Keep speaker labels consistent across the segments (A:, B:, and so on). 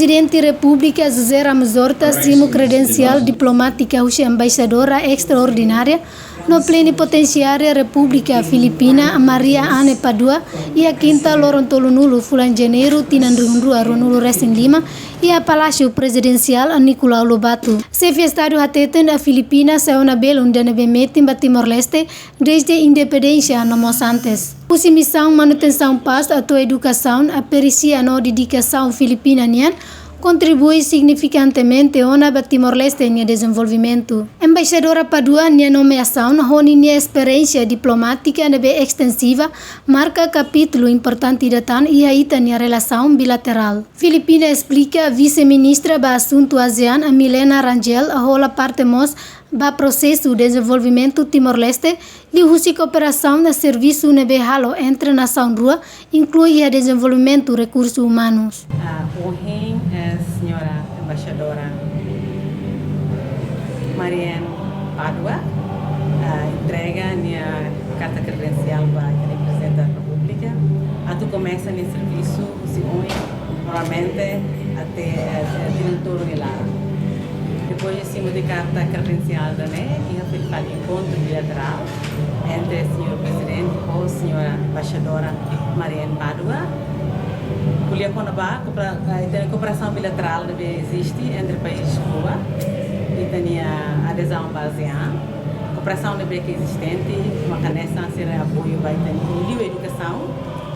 A: Presidente República José Ramos Horta assumiu credencial diplomática e embaixadora extraordinária no plenipotenciária República Filipina Maria Anne Padua e a quinta Lorontolunulu Fulan Janeiro Tinandrundua Ronulu Resin Lima e a Palácio Presidencial Nicolau Lobato. Chefe Estado Hateten da Filipina saiu na belum dan bemetim ba Timor-Leste desde a independência no antes. Pusi missão manutenção paz atau educação a pericia no dedicação filipina nian contribui significantemente a Timor-Leste em desenvolvimento. Embaixadora Padua, nia nomeação, honi nia experiência diplomática nebe extensiva, marca capítulo importante da TAN e aita nia relação bilateral. Filipina explica a vice-ministra ba assunto ASEAN, Milena Rangel, a rola parte mos ba processo de desenvolvimento Timor-Leste, li husi cooperação na serviço nebe halo entre nação rua, inclui a desenvolvimento recursos humanos.
B: Senhora Embaixadora Mariana Padua entrega minha carta credencial para o Presidente da República. A tu começa nesse serviço, se une normalmente até diretor de lá. Depois de carta credencial da NE, e faz encontro bilateral entre o Senhor Presidente e a Senhora Embaixadora Mariana Padua. A cooperação bilateral existe entre países Cuba e tem a adesão à ASEAN. A cooperação que é existente, uma canessa será apoio para a educação,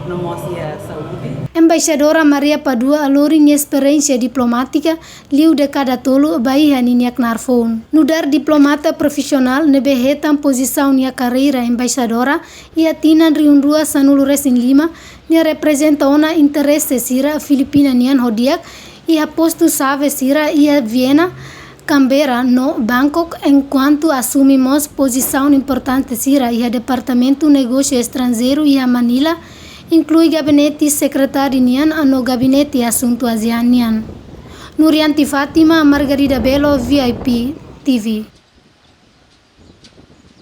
B: não mostra a saúde.
A: Embaixadora Maria Padua alori experiência diplomática liu de cada tolo bai haninyak narfon. Nudar diplomata profissional nebe hetam posição nia carreira embaixadora e atinan riundua sanulu resin lima nia representa ona interesse sira Filipina nian hodiak e a posto save sira e a Viena Canberra no Bangkok enquanto assumimos posição importante sira e a departamento negócio estrangeiro e a Manila inclui gabinete secretário nian no gabinete assunto ASEAN nian. Nurianti Fatima, Margarida Belo, VIP TV.